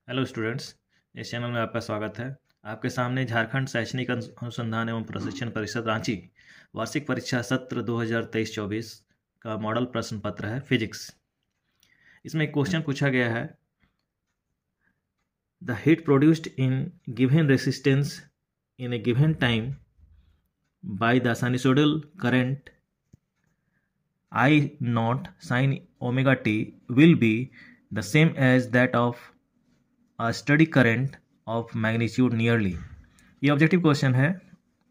Hello students, इस channel में आपका स्वागत है। आपके सामने झारखंड शैक्षणिक अनुसंधान एवं प्रशिक्षण परिषद रांची वार्षिक परीक्षा सत्र 2023-24 का मॉडल प्रश्न पत्र है फिजिक्स। इसमें एक क्वेश्चन पूछा गया है, the heat produced in given resistance in A given time by the sinusoidal current I naught sin omega t will be the same as that of a steady current of magnitude nearly। ये objective question है।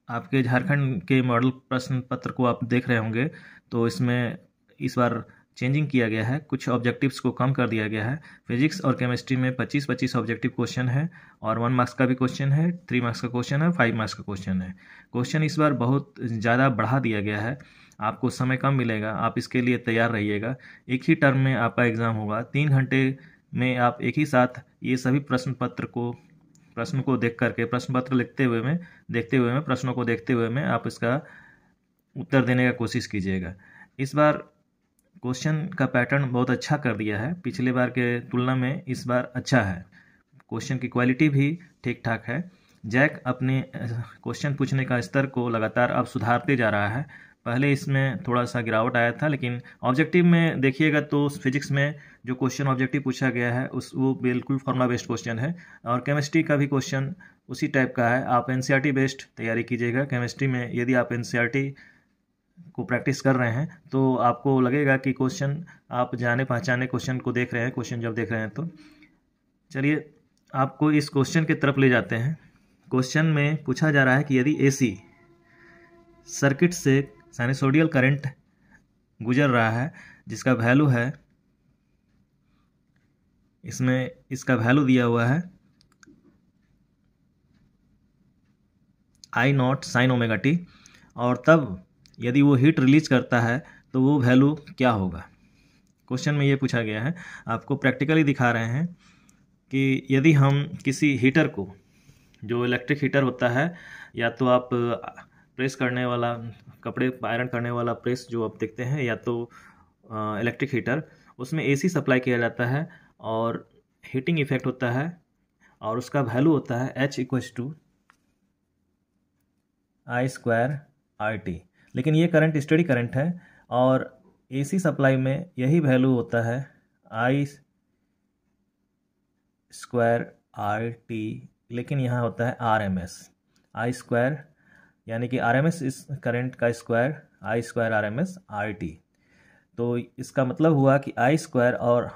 आपके झारखंड के model प्रश्न पत्र को आप देख रहे होंगे, तो इसमें इस बार चेंजिंग किया गया है, कुछ ऑब्जेक्टिव्स को कम कर दिया गया है। फिजिक्स और केमिस्ट्री में 25-25 ऑब्जेक्टिव क्वेश्चन है और 1 मार्क्स का भी क्वेश्चन है, 3 मार्क्स का क्वेश्चन है, 5 मार्क्स का क्वेश्चन है। क्वेश्चन इस बार बहुत ज़्यादा बढ़ा दिया गया है, आपको समय कम मिलेगा, आप इसके लिए तैयार रहिएगा। एक ही टर्म में आपका एग्ज़ाम होगा, 3 घंटे में आप एक ही साथ ये सभी प्रश्न को देख करके प्रश्न पत्र देखते हुए में प्रश्नों को देखते हुए में आप इसका उत्तर देने का कोशिश कीजिएगा। इस बार क्वेश्चन का पैटर्न बहुत अच्छा कर दिया है, पिछले बार के तुलना में इस बार अच्छा है। क्वेश्चन की क्वालिटी भी ठीक ठाक है। जैक अपने क्वेश्चन पूछने का स्तर को लगातार अब सुधारते जा रहा है। पहले इसमें थोड़ा सा गिरावट आया था, लेकिन ऑब्जेक्टिव में देखिएगा तो फिजिक्स में जो क्वेश्चन ऑब्जेक्टिव पूछा गया है वो बिल्कुल फॉर्मुला बेस्ड क्वेश्चन है, और केमिस्ट्री का भी क्वेश्चन उसी टाइप का है। आप एनसीईआरटी बेस्ड तैयारी कीजिएगा। केमिस्ट्री में यदि आप एनसीईआरटी को प्रैक्टिस कर रहे हैं तो आपको लगेगा कि क्वेश्चन आप जाने पहचाने क्वेश्चन को देख रहे हैं। क्वेश्चन जब देख रहे हैं तो चलिए आपको इस क्वेश्चन की तरफ ले जाते हैं। क्वेश्चन में पूछा जा रहा है कि यदि एसी सर्किट से साइनसोइडल करंट गुजर रहा है जिसका वैल्यू है, इसमें इसका वैल्यू दिया हुआ है I not sine omega T, और तब यदि वो हीट रिलीज करता है तो वो वैल्यू क्या होगा। क्वेश्चन में ये पूछा गया है। आपको प्रैक्टिकली दिखा रहे हैं कि यदि हम किसी हीटर को, जो इलेक्ट्रिक हीटर होता है, या तो आप प्रेस करने वाला, कपड़े आयरन करने वाला प्रेस जो आप देखते हैं, या तो इलेक्ट्रिक हीटर, उसमें एसी सप्लाई किया जाता है और हीटिंग इफेक्ट होता है, और उसका वैल्यू होता है H I स्क्वायर RT। लेकिन ये करंट स्टडी करंट है और एसी सप्लाई में यही वैल्यू होता है I स्क्वायर RT, लेकिन यहाँ होता है RMS I स्क्वायर, यानी कि RMS इस करंट का square I square RMS RT। तो इसका मतलब हुआ कि I स्क्वायर और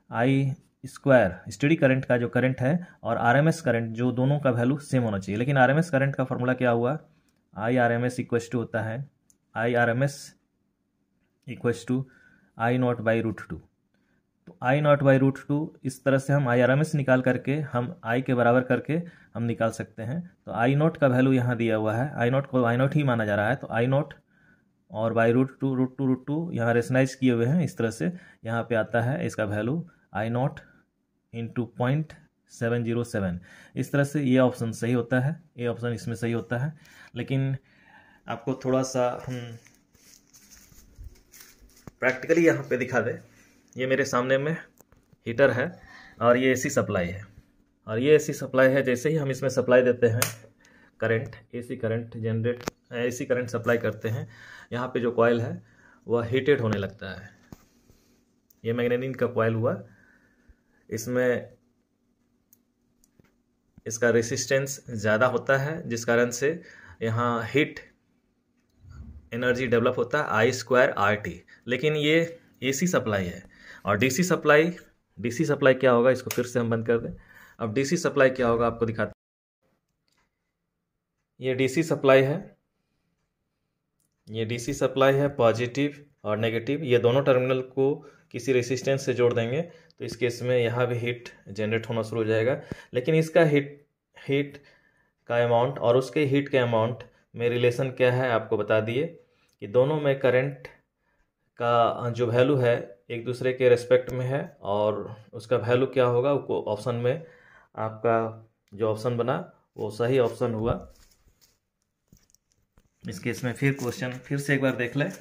I स्क्वायर स्टडी करंट का जो करंट है और RMS करंट, जो दोनों का वैल्यू सेम होना चाहिए। लेकिन RMS करंट का फॉर्मूला क्या हुआ, IRMS इक्वस टू होता है IRMS equals to I not by root two. तो I not by root two, इस तरह से हम IRMS निकाल करके हम I के बराबर करके हम निकाल सकते हैं। तो I नॉट का वैल्यू यहाँ दिया हुआ है, I नॉट को I नॉट ही माना जा रहा है, तो I नॉट और बाई रूट टू यहाँ रेशनाइज किए हुए हैं। इस तरह से यहाँ पे आता है इसका वैल्यू I नॉट इंटू 0.707। इस तरह से ये ऑप्शन सही होता है, ये ऑप्शन इसमें सही होता है। लेकिन आपको थोड़ा सा हम प्रैक्टिकली यहाँ पे दिखा दें। ये मेरे सामने में हीटर है और ये एसी सप्लाई है, और ये एसी सप्लाई है। जैसे ही हम इसमें सप्लाई देते हैं करंट, एसी करंट सप्लाई करते हैं, यहाँ पे जो कॉइल है वह हीटेड होने लगता है। ये मैग्नेटिक का कॉइल हुआ, इसमें इसका रेसिस्टेंस ज़्यादा होता है, जिस कारण से यहाँ हीट एनर्जी डेवलप होता है I स्क्वायर RT। लेकिन ये एसी सप्लाई है, और डीसी सप्लाई क्या होगा, इसको फिर से हम बंद कर दें। अब डीसी सप्लाई क्या होगा आपको दिखाते हैं। ये डीसी सप्लाई है, पॉजिटिव और नेगेटिव, ये दोनों टर्मिनल को किसी रेसिस्टेंस से जोड़ देंगे तो इस केस में यहाँ भी हीट जनरेट होना शुरू हो जाएगा। लेकिन इसका हीट का अमाउंट और उसके हीट के अमाउंट में रिलेशन क्या है आपको बता दिए कि दोनों में करंट का जो वैल्यू है एक दूसरे के रेस्पेक्ट में है, और उसका वैल्यू क्या होगा वो ऑप्शन में आपका जो ऑप्शन बना वो सही ऑप्शन हुआ। इस केस में फिर क्वेश्चन फिर से एक बार देख लें।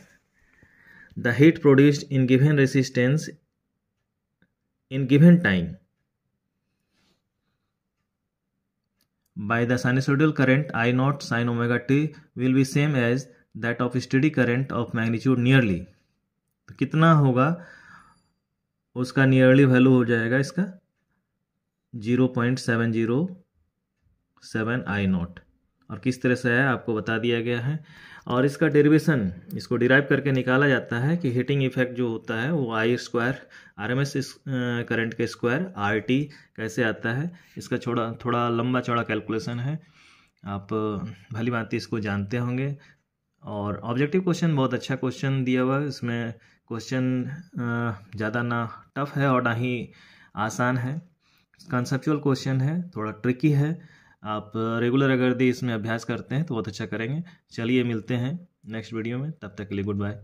The heat produced in given resistance in given time by the sinusoidal current I naught sin omega t will be same as that of steady current of magnitude nearly। तो कितना होगा, उसका नियरली वैल्यू हो जाएगा इसका 0.707 I not, और किस तरह से है आपको बता दिया गया है। और इसका डेरिवेशन, इसको डिराइव करके निकाला जाता है कि हीटिंग इफेक्ट जो होता है वो आई स्क्वायर RMS करंट के स्क्वायर RT कैसे आता है। इसका थोड़ा लंबा चौड़ा कैलकुलेशन है, आप भली भांति इसको जानते होंगे। और ऑब्जेक्टिव क्वेश्चन बहुत अच्छा क्वेश्चन दिया हुआ है, इसमें क्वेश्चन ज़्यादा ना टफ है और ना ही आसान है, कंसेप्चुअल क्वेश्चन है, थोड़ा ट्रिकी है। आप रेगुलर अगर इसमें अभ्यास करते हैं तो बहुत अच्छा करेंगे। चलिए मिलते हैं नेक्स्ट वीडियो में, तब तक के लिए गुड बाय।